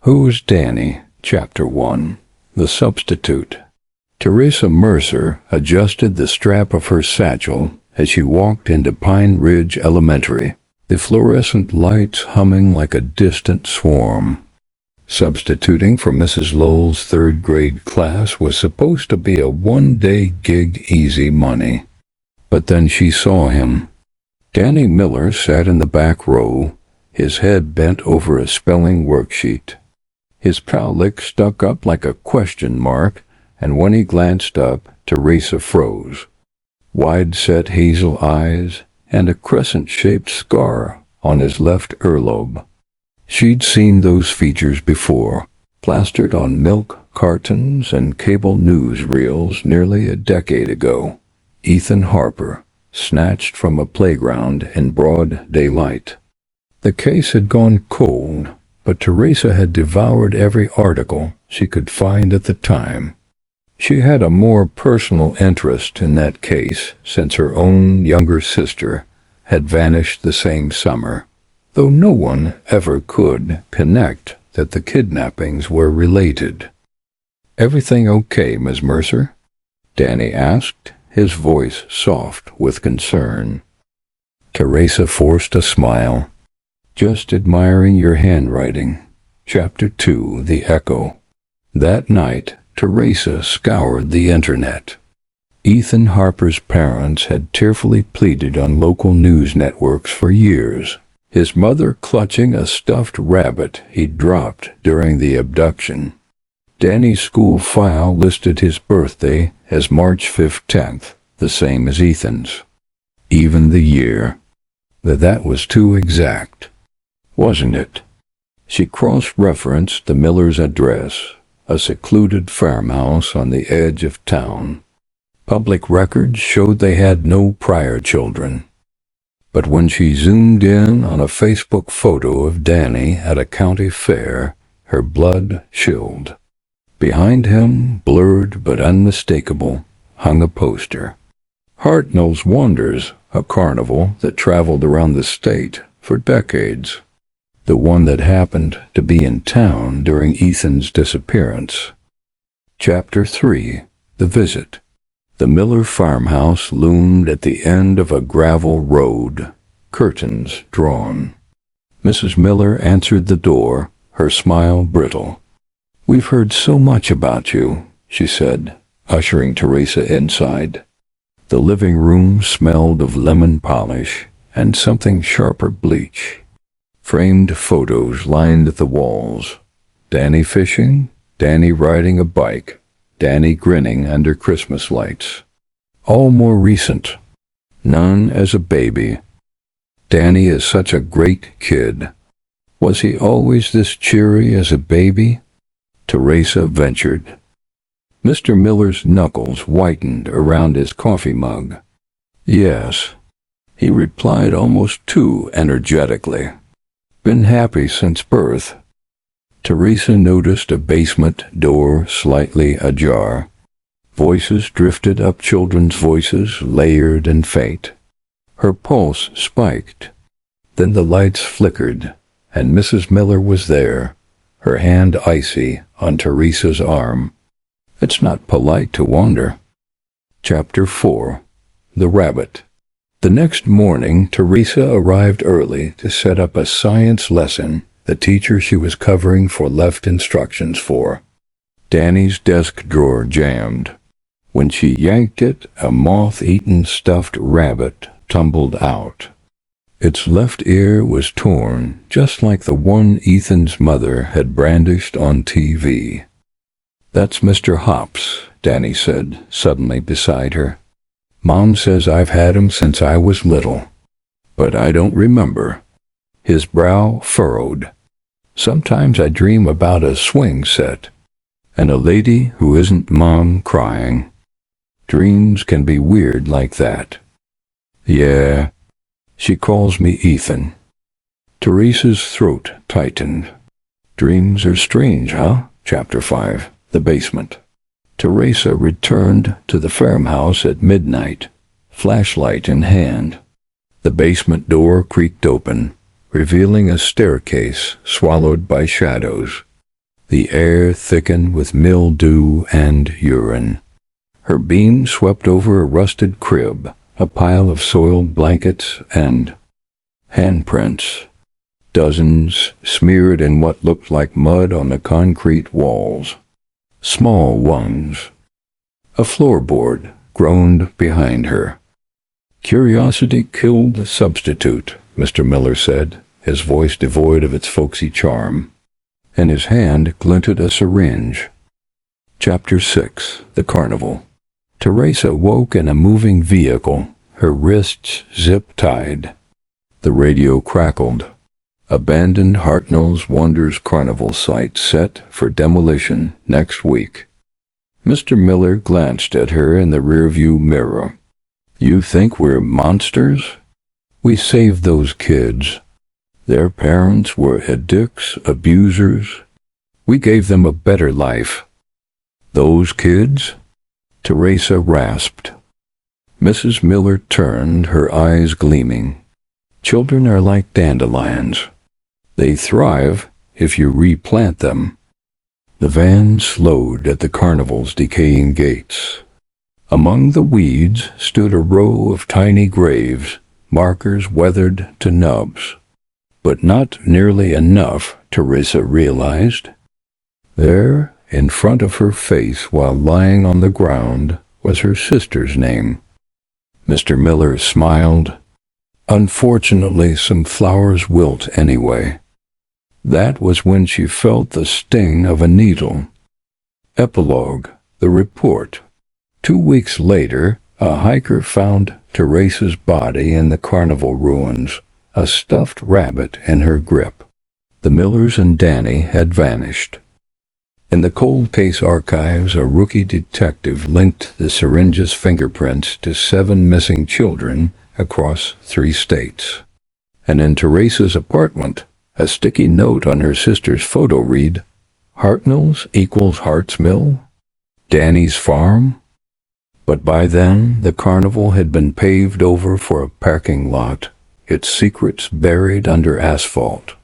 Who's Danny? Chapter 1. The Substitute. Teresa Mercer adjusted the strap of her satchel as she walked into Pine Ridge Elementary, the fluorescent lights humming like a distant swarm. Substituting for Mrs. Lowell's third-grade class was supposed to be a one-day gig, easy money. But then she saw him. Danny Miller sat in the back row, his head bent over a spelling worksheet. His cowlick stuck up like a question mark, and when he glanced up, Teresa froze. Wide-set hazel eyes and a crescent-shaped scar on his left earlobe. She'd seen those features before, plastered on milk cartons and cable news reels nearly a decade ago. Ethan Harper, snatched from a playground in broad daylight. The case had gone cold, but Teresa had devoured every article she could find at the time. She had a more personal interest in that case since her own younger sister had vanished the same summer, though no one ever could connect that the kidnappings were related. "Everything okay, Miss Mercer?" Danny asked, his voice soft with concern. Teresa forced a smile. "Just admiring your handwriting." Chapter 2. The Echo. That night, Teresa scoured the internet. Ethan Harper's parents had tearfully pleaded on local news networks for years, his mother clutching a stuffed rabbit he'd dropped during the abduction. Danny's school file listed his birthday as March 15th, the same as Ethan's. Even the year. That was too exact, wasn't it? She cross-referenced the Miller's address, a secluded farmhouse on the edge of town. Public records showed they had no prior children. But when she zoomed in on a Facebook photo of Danny at a county fair, her blood chilled. Behind him, blurred but unmistakable, hung a poster. Hartnell's Wonders, a carnival that traveled around the state for decades. The one that happened to be in town during Ethan's disappearance. Chapter 3. The Visit. The Miller farmhouse loomed at the end of a gravel road, curtains drawn. Mrs. Miller answered the door, her smile brittle. "We've heard so much about you," she said, ushering Teresa inside. The living room smelled of lemon polish and something sharper bleach. Framed photos lined the walls. Danny fishing, Danny riding a bike, Danny grinning under Christmas lights. All more recent. None as a baby. Danny is such a great kid. Was he always this cheery as a baby? Teresa ventured. Mr. Miller's knuckles whitened around his coffee mug. "Yes," he replied almost too energetically. "Been happy since birth." Teresa noticed a basement door slightly ajar. Voices drifted up, children's voices, layered and faint. Her pulse spiked. Then the lights flickered, and Mrs. Miller was there, her hand icy on Teresa's arm. It's not polite to wander. Chapter 4. The Rabbit. The next morning, Teresa arrived early to set up a science lesson the teacher she was covering for left instructions for. Danny's desk drawer jammed. When she yanked it, a moth-eaten stuffed rabbit tumbled out. Its left ear was torn, just like the one Ethan's mother had brandished on TV. "That's Mr. Hops," Danny said, suddenly beside her. "Mom says I've had him since I was little. But I don't remember." His brow furrowed. "Sometimes I dream about a swing set, and a lady who isn't Mom crying. Dreams can be weird like that." "Yeah. She calls me Ethan." Teresa's throat tightened. Dreams are strange, huh? Chapter 5. The Basement. Teresa returned to the farmhouse at midnight, flashlight in hand. The basement door creaked open, revealing a staircase swallowed by shadows. The air thickened with mildew and urine. Her beam swept over a rusted crib, a pile of soiled blankets, and handprints. Dozens smeared in what looked like mud on the concrete walls. Small ones. A floorboard groaned behind her. "Curiosity killed the substitute," Mr. Miller said, his voice devoid of its folksy charm. In his hand glinted a syringe. Chapter 6. The Carnival. Teresa woke in a moving vehicle, her wrists zip-tied. The radio crackled. Abandoned Hartnell's Wonders Carnival site set for demolition next week. Mr. Miller glanced at her in the rearview mirror. "You think we're monsters? We saved those kids. Their parents were addicts, abusers. We gave them a better life. Those kids?" Teresa rasped. Mrs. Miller turned, her eyes gleaming. "Children are like dandelions. They thrive if you replant them." The van slowed at the carnival's decaying gates. Among the weeds stood a row of tiny graves, markers weathered to nubs. But not nearly enough, Teresa realized. There, in front of her face while lying on the ground, was her sister's name. Mr. Miller smiled. "Unfortunately, some flowers wilt anyway." That was when she felt the sting of a needle. Epilogue. The report. 2 weeks later, a hiker found Teresa's body in the carnival ruins, a stuffed rabbit in her grip. The Millers and Danny had vanished. In the cold case archives, a rookie detective linked the syringe's fingerprints to 7 missing children across 3 states. And in Teresa's apartment, a sticky note on her sister's photo read, "Hartnell's equals Hart's Mill? Danny's farm?" But by then, the carnival had been paved over for a parking lot, its secrets buried under asphalt.